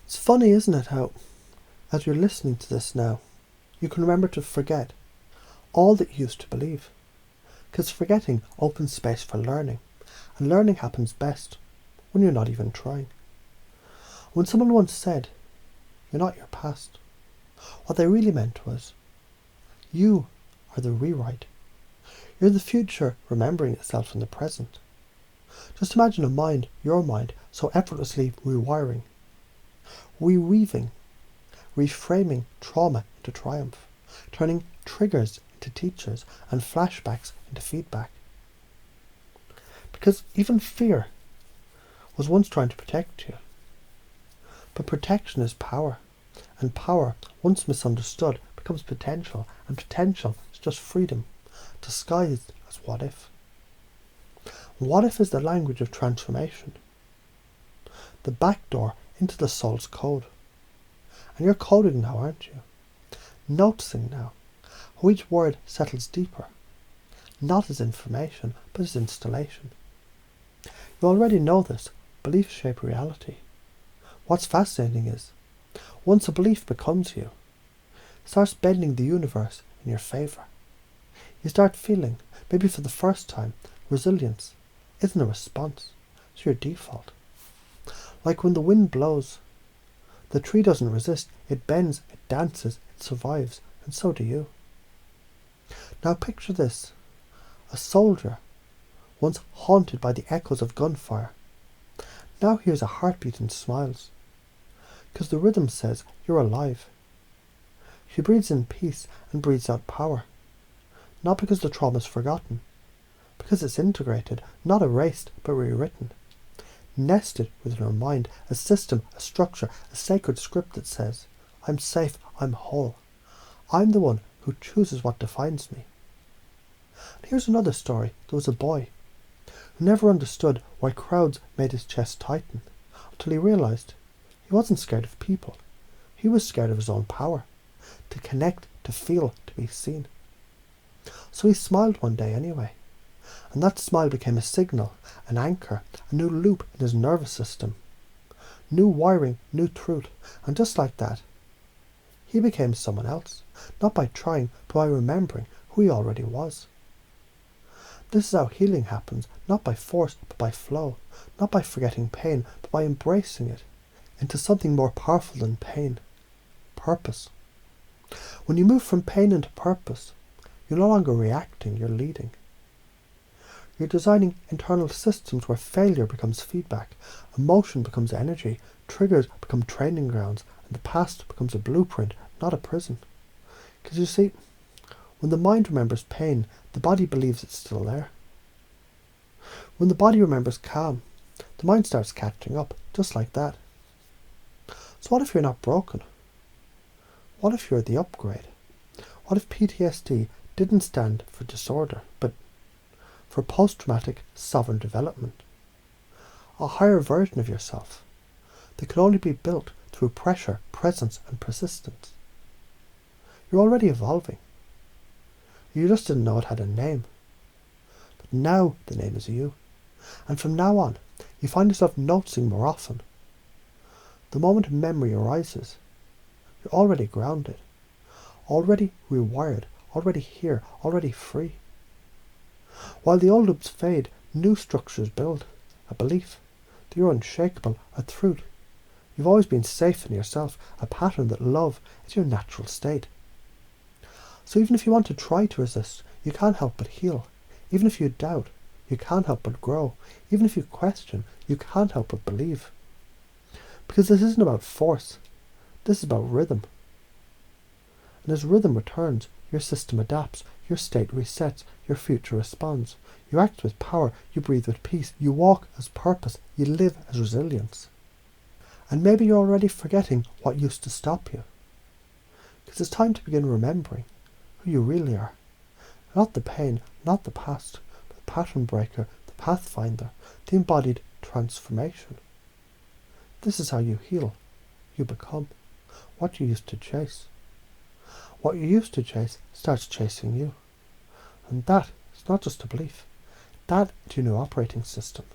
It's funny, isn't it, how, as you're listening to this now, you can remember to forget all that you used to believe. Because forgetting opens space for learning, and learning happens best when you're not even trying. When someone once said, "You're not your past," what they really meant was, you are the rewrite. You're the future remembering itself in the present. Just imagine a mind, your mind, so effortlessly rewiring, reweaving, reframing trauma into triumph, turning triggers into teachers and flashbacks into feedback. Because even fear was once trying to protect you. But protection is power, and power, once misunderstood, becomes potential, and potential is just freedom, disguised as what if. What if is the language of transformation, the back door into the soul's code. And you're coding now, aren't you? Noticing now how each word settles deeper, not as information, but as installation. You already know this. Beliefs shape reality. What's fascinating is, once a belief becomes you, it starts bending the universe in your favour. You start feeling, maybe for the first time, resilience isn't a response, it's your default. Like when the wind blows, the tree doesn't resist, it bends, it dances, it survives, and so do you. Now picture this, a soldier, once haunted by the echoes of gunfire, now hears a heartbeat and smiles, because the rhythm says you're alive. He breathes in peace and breathes out power, not because the trauma's forgotten, because it's integrated, not erased, but rewritten. Nested within her mind, a system, a structure, a sacred script that says, I'm safe, I'm whole. I'm the one who chooses what defines me. And here's another story. There was a boy who never understood why crowds made his chest tighten, until he realised he wasn't scared of people. He was scared of his own power, to connect, to feel, to be seen. So he smiled one day anyway. And that smile became a signal, an anchor, a new loop in his nervous system. New wiring, new truth, and just like that, he became someone else, not by trying, but by remembering who he already was. This is how healing happens, not by force, but by flow, not by forgetting pain, but by embracing it into something more powerful than pain, purpose. When you move from pain into purpose, you're no longer reacting, you're leading. You're designing internal systems where failure becomes feedback, emotion becomes energy, triggers become training grounds, and the past becomes a blueprint, not a prison. Because you see, when the mind remembers pain, the body believes it's still there. When the body remembers calm, the mind starts catching up, just like that. So what if you're not broken? What if you're the upgrade? What if PTSD didn't stand for disorder, but for post-traumatic sovereign development? A higher version of yourself that can only be built through pressure, presence and persistence. You're already evolving. You just didn't know it had a name. But now the name is you. And from now on, you find yourself noticing more often. The moment memory arises, you're already grounded, already rewired, already here, already free. While the old loops fade, new structures build. A belief that you're unshakable, a truth. You've always been safe in yourself, a pattern that love is your natural state. So even if you want to try to resist, you can't help but heal. Even if you doubt, you can't help but grow. Even if you question, you can't help but believe. Because this isn't about force, this is about rhythm. And as rhythm returns, your system adapts, your state resets, your future responds. You act with power, you breathe with peace, you walk as purpose, you live as resilience. And maybe you're already forgetting what used to stop you. Because it's time to begin remembering who you really are. Not the pain, not the past, but the pattern breaker, the pathfinder, the embodied transformation. This is how you heal. You become what you used to chase. What you used to chase starts chasing you. And that is not just a belief. That is your new operating system.